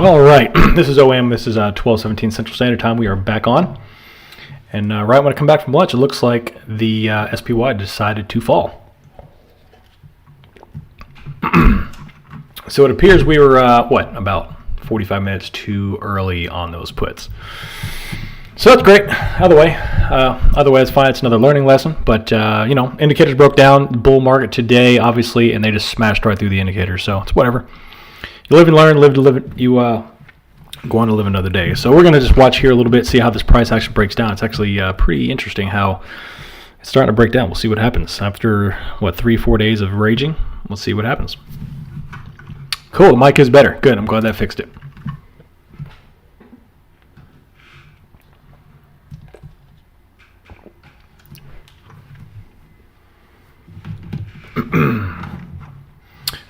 All right, this is OM. This is 12:17 Central Standard Time. We are back on. And right when I come back from lunch, it looks like the SPY decided to fall. So it appears we were, about 45 minutes too early on those puts. So that's great. Either way, it's fine. It's another learning lesson. But, indicators broke down. Bull market today, obviously, and they just smashed right through the indicators. So it's whatever. You live and learn, live to live it. You go on to live another day. So we're going to just watch here a little bit, see how this price actually breaks down. It's actually pretty interesting how it's starting to break down. We'll see what happens after, 3-4 days of raging. We'll see what happens. Cool, the mic is better. Good, I'm glad that fixed it.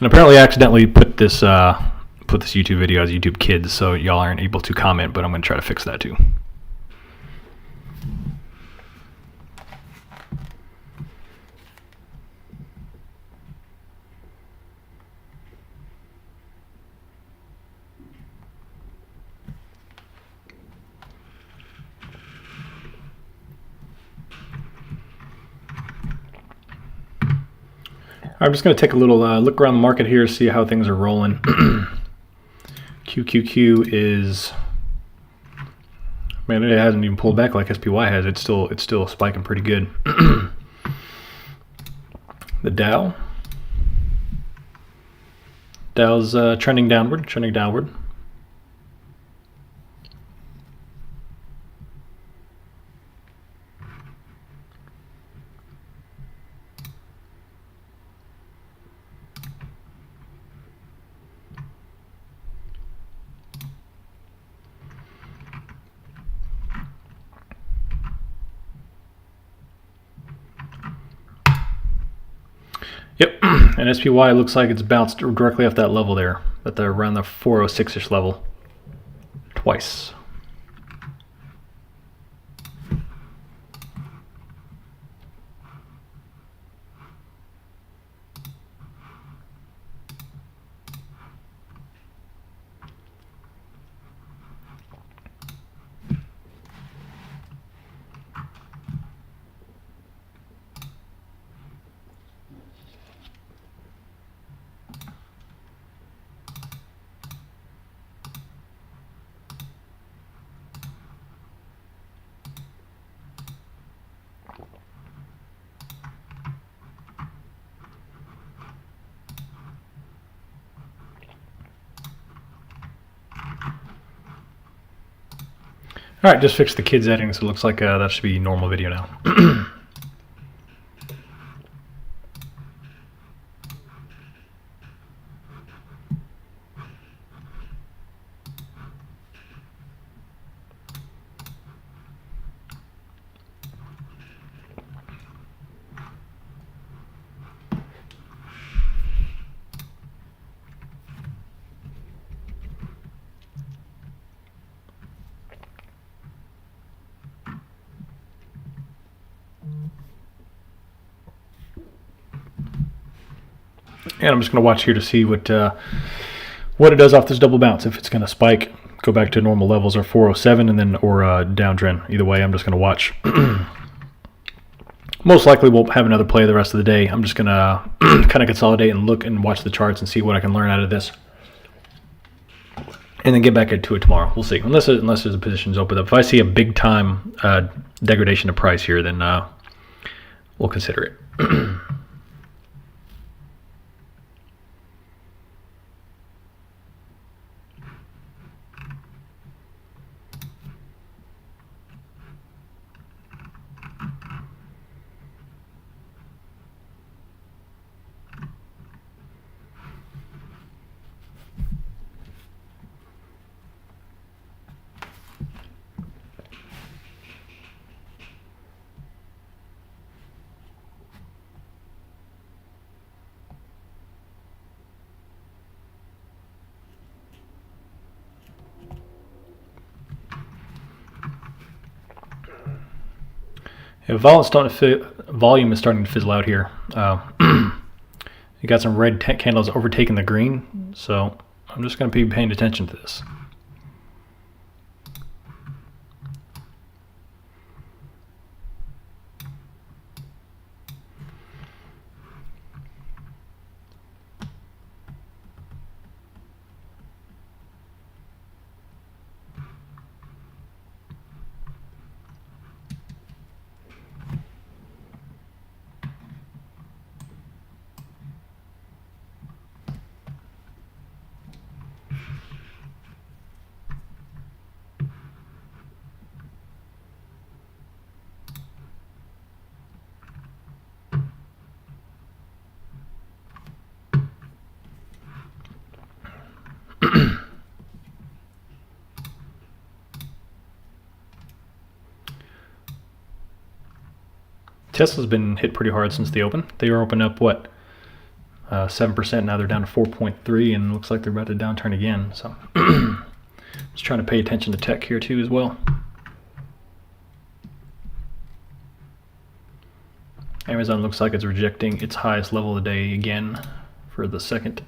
And apparently I accidentally put this YouTube video as YouTube Kids, so y'all aren't able to comment, but I'm going to try to fix that too. I'm just going to take a little look around the market here, see how things are rolling. QQQ is, man, it hasn't even pulled back like SPY has. It's still spiking pretty good. The Dow's trending downward. Yep, and SPY looks like it's bounced directly off that level there, at around the 406-ish level, twice. All right, just fixed the kids settings. It looks like that should be normal video now. And I'm just going to watch here to see what it does off this double bounce. If it's going to spike, go back to normal levels, or 407, and then or downtrend. Either way, I'm just going to watch. Most likely, we'll have another play the rest of the day. I'm just going to kind of consolidate and look and watch the charts and see what I can learn out of this, and then get back into it tomorrow. We'll see. Unless there's a positions open up. If I see a big time degradation of price here, then we'll consider it. Yeah, volume is starting to fizzle out here. You got some red candles overtaking the green, so I'm just going to be paying attention to this. Tesla's been hit pretty hard since the open. They were open up, what, 7%. Now they're down to 4.3, and looks like they're about to downturn again. So just trying to pay attention to tech here too as well. Amazon looks like it's rejecting its highest level of the day again for the second.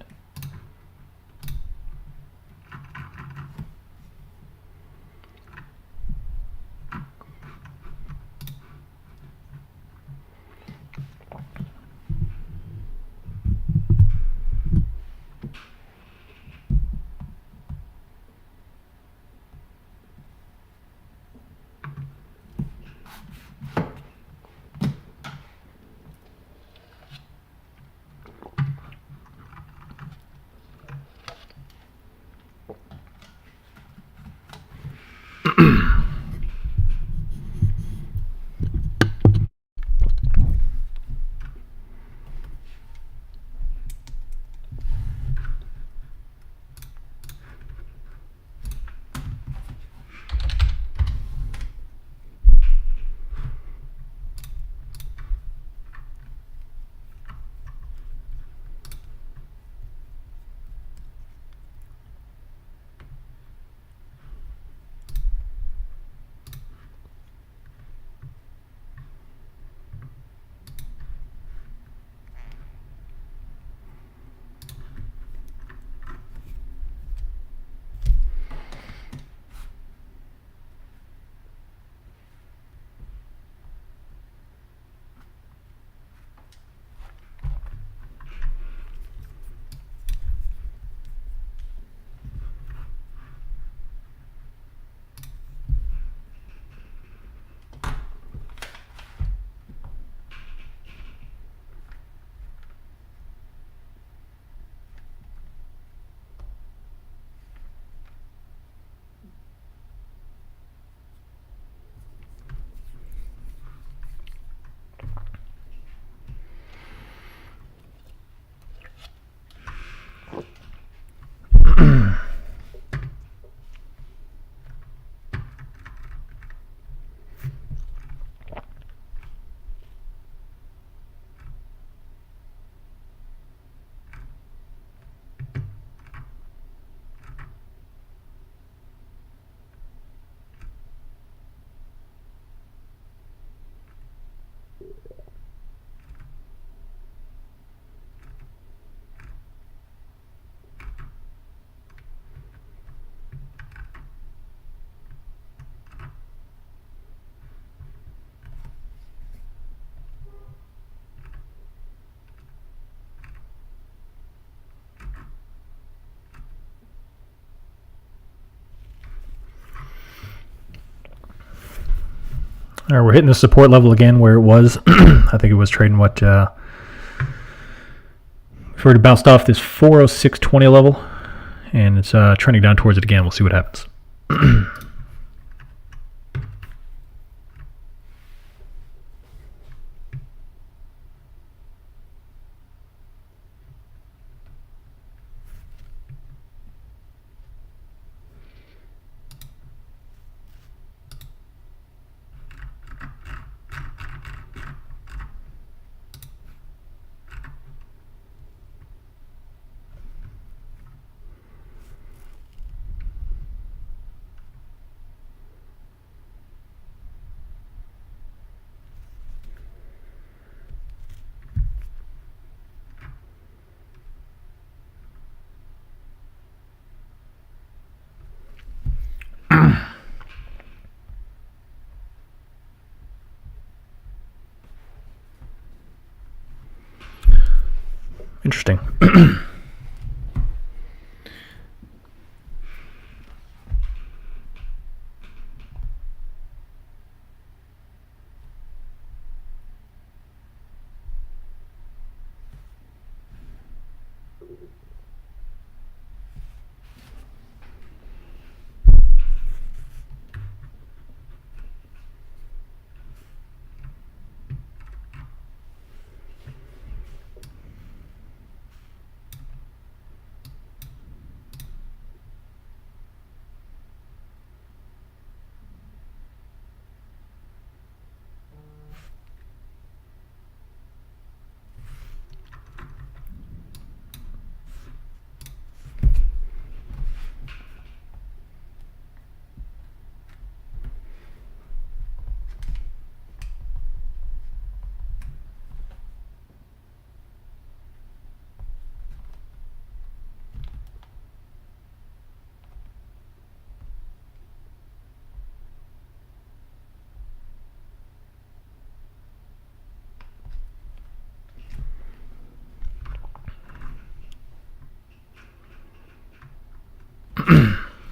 All right, we're hitting the support level again where it was. I think it was trading what we've already bounced off this 406.20 level, and it's trending down towards it again. We'll see what happens. Interesting.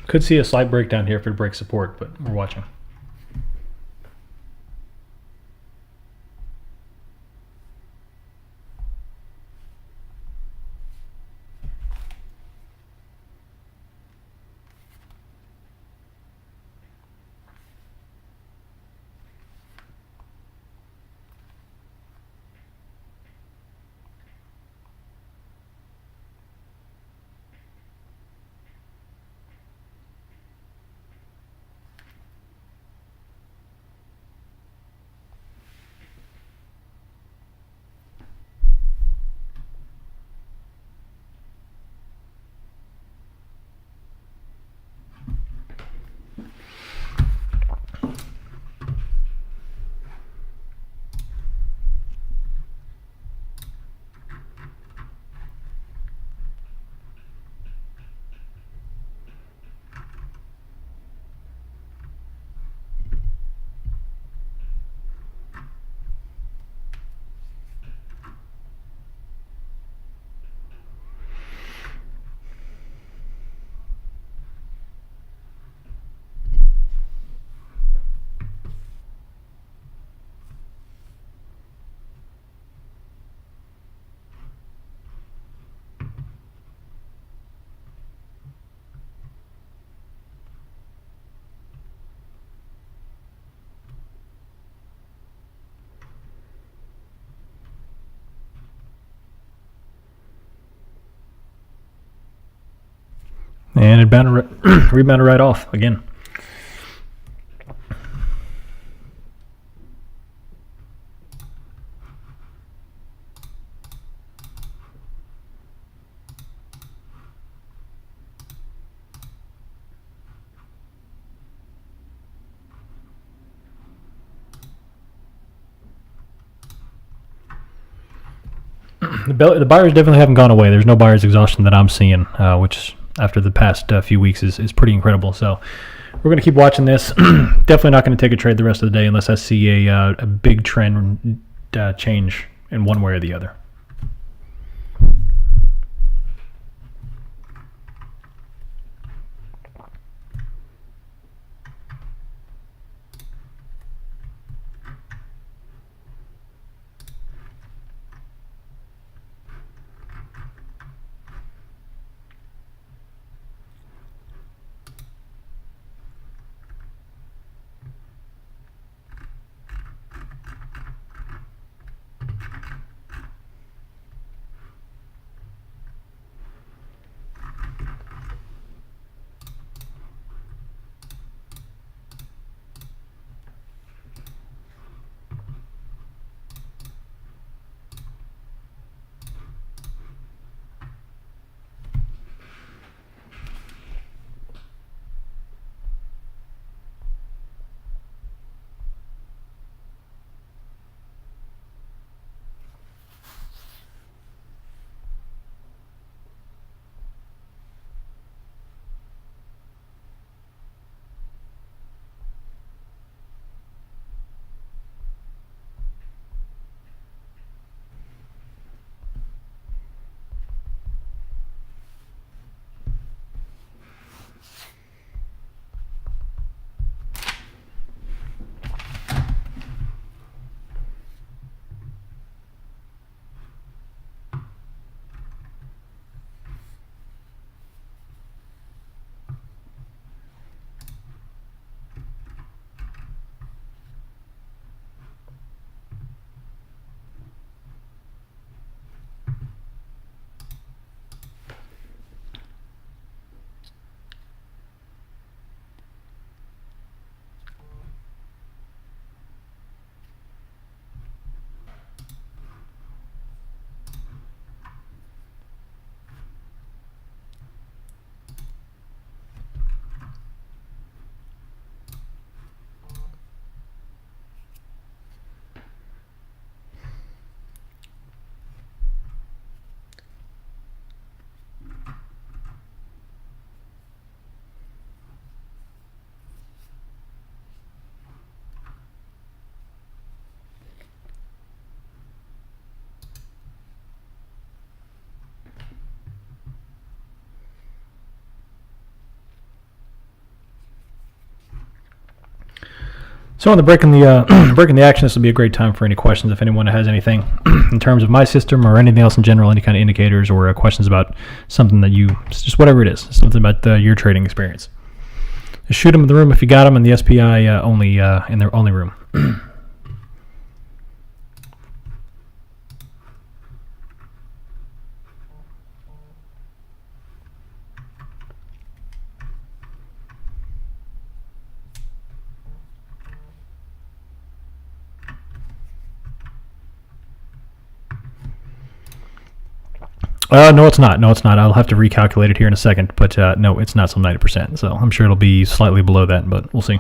Could see a slight breakdown here if it breaks support, but we're watching. And it rebounded right off again. The buyers definitely haven't gone away. There's no buyer's exhaustion that I'm seeing, which after the past few weeks is pretty incredible. So we're going to keep watching this. Definitely not going to take a trade the rest of the day unless I see a big trend change in one way or the other. So on the breaking the breaking the action, this will be a great time for any questions. If anyone has anything in terms of my system or anything else in general, any kind of indicators or questions about something that just whatever it is, something about your trading experience. Just shoot them in the room if you got them in the SPI only in their only room. No, it's not. No, it's not. I'll have to recalculate it here in a second, but no, it's not some 90%. So I'm sure it'll be slightly below that, but we'll see.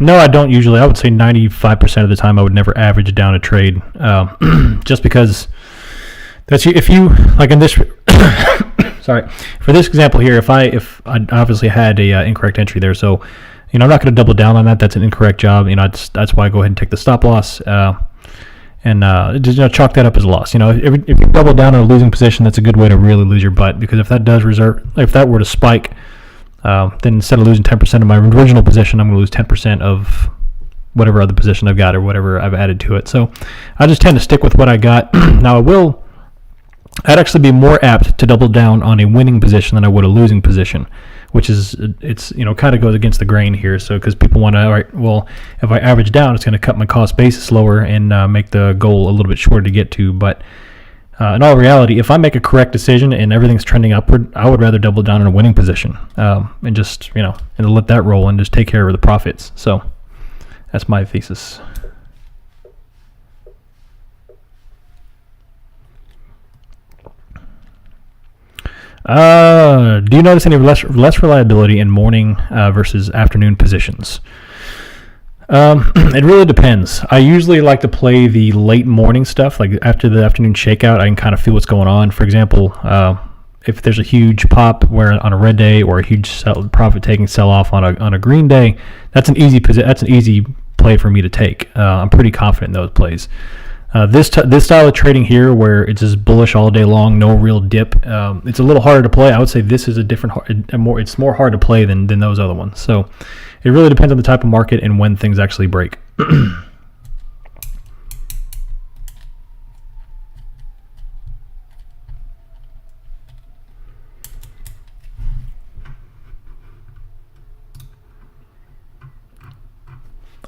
No, I don't usually. I would say 95% of the time I would never average down a trade, just because that's if you like in this. Sorry, for this example here, if I obviously had a incorrect entry there, so I'm not going to double down on that. That's an incorrect job. That's why I go ahead and take the stop loss and just chalk that up as a loss. If you double down on a losing position, that's a good way to really lose your butt, because if that were to spike. Then instead of losing 10% of my original position, I'm going to lose 10% of whatever other position I've got or whatever I've added to it. So I just tend to stick with what I got. Now I'd actually be more apt to double down on a winning position than I would a losing position, which is, kind of goes against the grain here. So because people want to, all right, well, if I average down, it's going to cut my cost basis lower and make the goal a little bit shorter to get to. But in all reality, if I make a correct decision and everything's trending upward, I would rather double down in a winning position and just, and let that roll and just take care of the profits. So that's my thesis. Do you notice any less reliability in morning versus afternoon positions? It really depends. I usually like to play the late morning stuff, like after the afternoon shakeout. I can kind of feel what's going on. For example, if there's a huge pop where on a red day or a huge profit-taking sell-off on a green day, that's an easy play for me to take. I'm pretty confident in those plays. This style of trading here, where it's just bullish all day long, no real dip, it's a little harder to play. I would say this is it's more hard to play than those other ones. So it really depends on the type of market and when things actually break.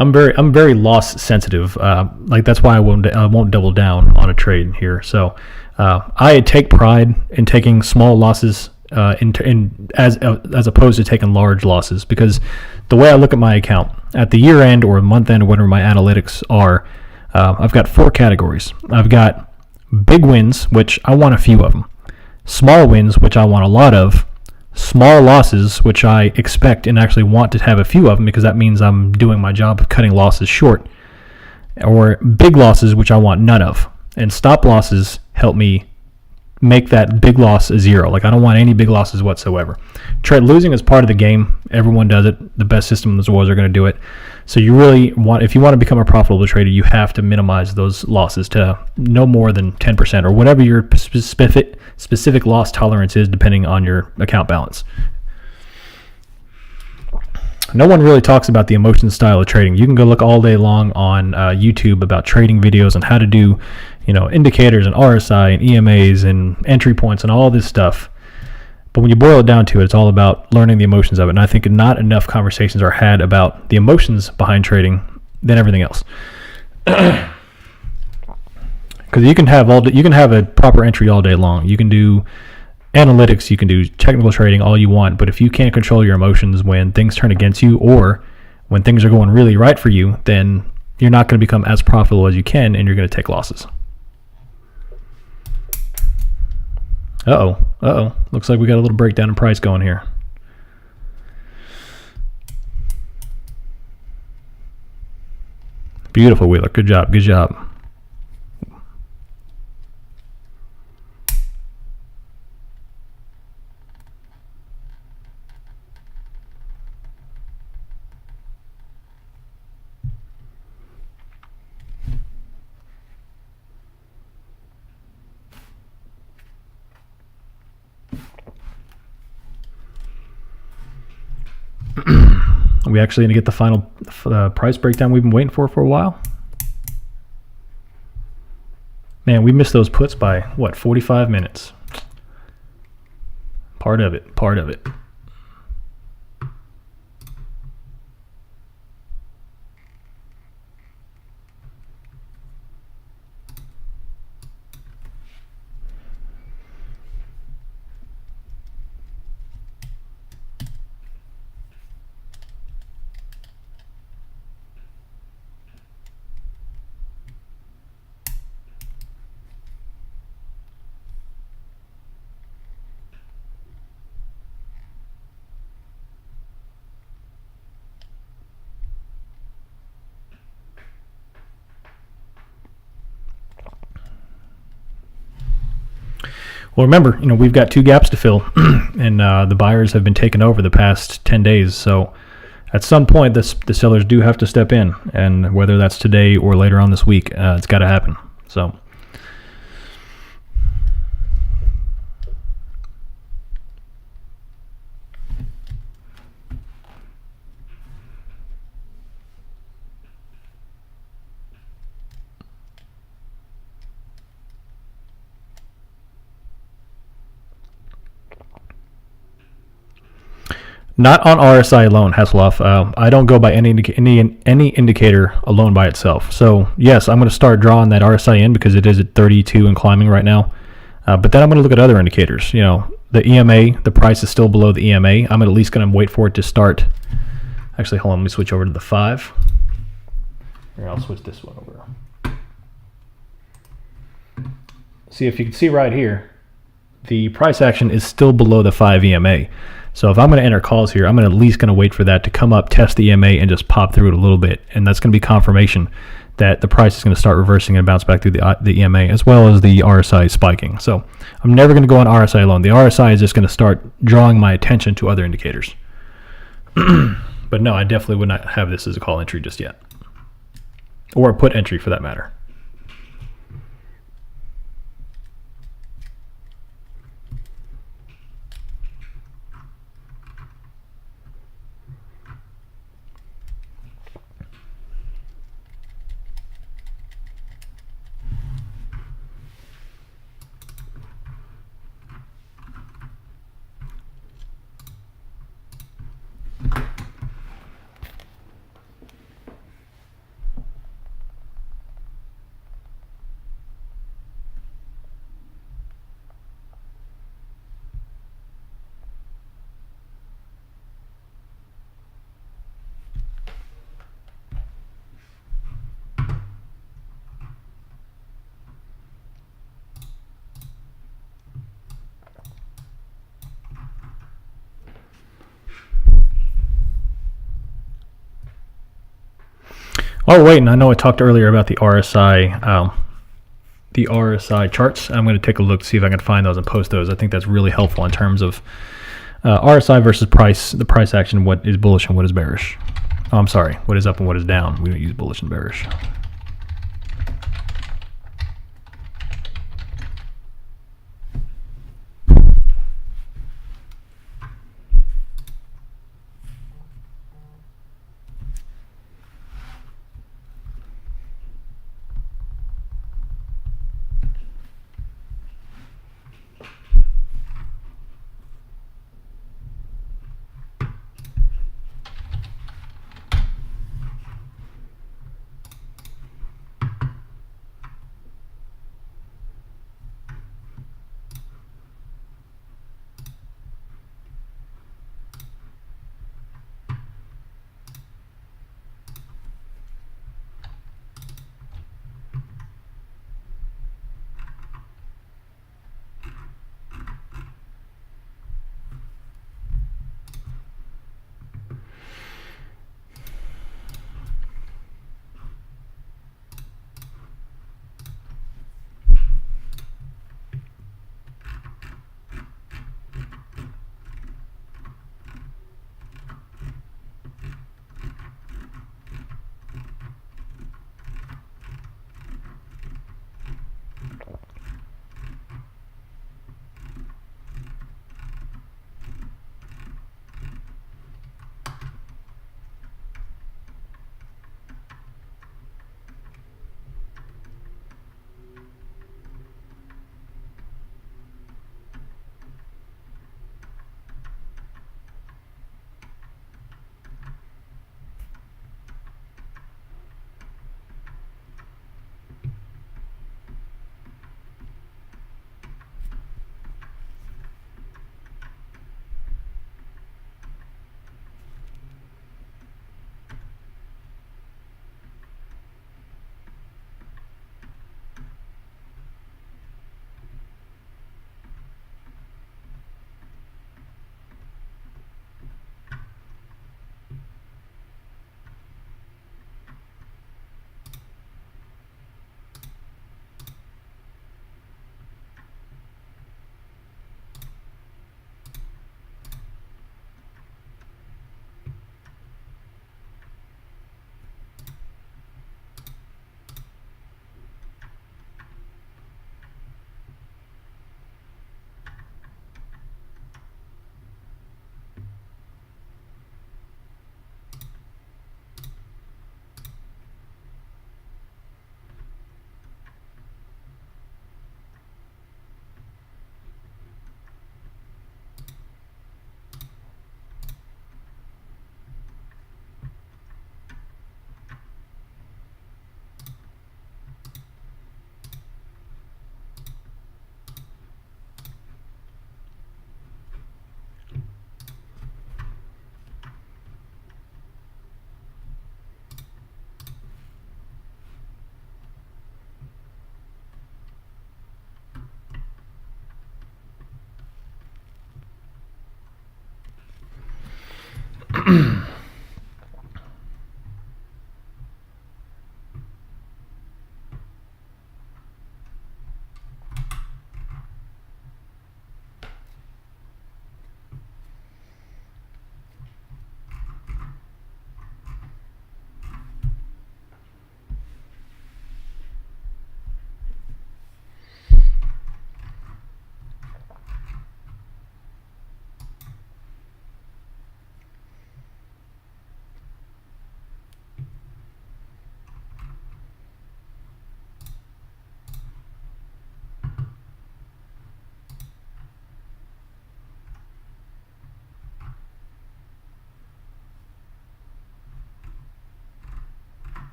I'm very loss sensitive. That's why I won't double down on a trade here. So I take pride in taking small losses as opposed to taking large losses, because the way I look at my account at the year end or month end or whatever my analytics are, I've got 4 categories. I've got big wins, which I want a few of them, small wins, which I want a lot of, small losses, which I expect and actually want to have a few of them, because that means I'm doing my job of cutting losses short, or big losses, which I want none of. And stop losses help me make that big loss a zero. Like, I don't want any big losses whatsoever. Losing is part of the game. Everyone does it. The best system in the world are going to do it. So you really want, if you want to become a profitable trader, you have to minimize those losses to no more than 10% or whatever your specific loss tolerance is, depending on your account balance. No one really talks about the emotion style of trading. You can go look all day long on YouTube about trading videos and how to do, indicators and RSI and EMAs and entry points and all this stuff. But when you boil it down to it, it's all about learning the emotions of it. And I think not enough conversations are had about the emotions behind trading than everything else. Because you can have a proper entry all day long. You can do analytics, you can do technical trading all you want, but if you can't control your emotions when things turn against you or when things are going really right for you, then you're not going to become as profitable as you can, and you're going to take losses. Uh-oh. Looks like we got a little breakdown in price going here. Beautiful, Wheeler. Good job. We actually going to get the final price breakdown we've been waiting for a while. Man, we missed those puts by, 45 minutes. Part of it. Well, remember, we've got 2 gaps to fill, and the buyers have been taken over the past 10 days. So at some point, the sellers do have to step in, and whether that's today or later on this week, it's got to happen. So. Not on RSI alone, Hasselhoff. I don't go by any indicator alone by itself. So yes, I'm going to start drawing that RSI in because it is at 32 and climbing right now. But then I'm going to look at other indicators. The EMA, the price is still below the EMA. I'm at least going to wait for it to start. Actually, hold on. Let me switch over to the 5. Here, I'll switch this one over. See, if you can see right here, the price action is still below the 5 EMA. So if I'm going to enter calls here, I'm at least going to wait for that to come up, test the EMA, and just pop through it a little bit. And that's going to be confirmation that the price is going to start reversing and bounce back through the EMA, as well as the RSI spiking. So I'm never going to go on RSI alone. The RSI is just going to start drawing my attention to other indicators. But no, I definitely would not have this as a call entry just yet. Or a put entry for that matter. Oh, wait, and I know I talked earlier about the RSI charts. I'm going to take a look to see if I can find those and post those. I think that's really helpful in terms of RSI versus price, the price action, what is bullish and what is bearish. Oh, I'm sorry, what is up and what is down. We don't use bullish and bearish.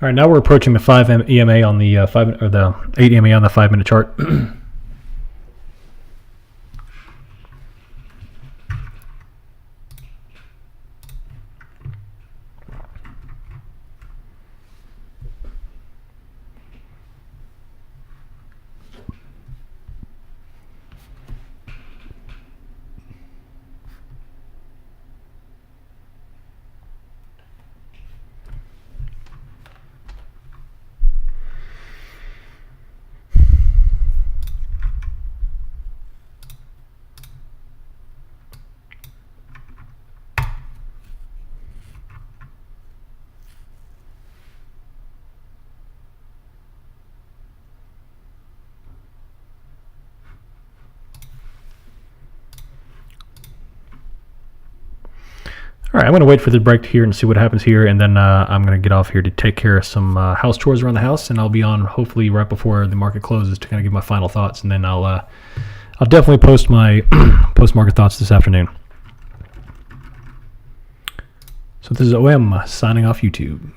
All right, now we're approaching the 5 EMA on the 5 or the 8 EMA on the 5-minute chart. All right, I'm going to wait for the break here and see what happens here, and then I'm going to get off here to take care of some house chores around the house, and I'll be on hopefully right before the market closes to kind of give my final thoughts, and then I'll definitely post my post-market thoughts this afternoon. So this is OM signing off YouTube.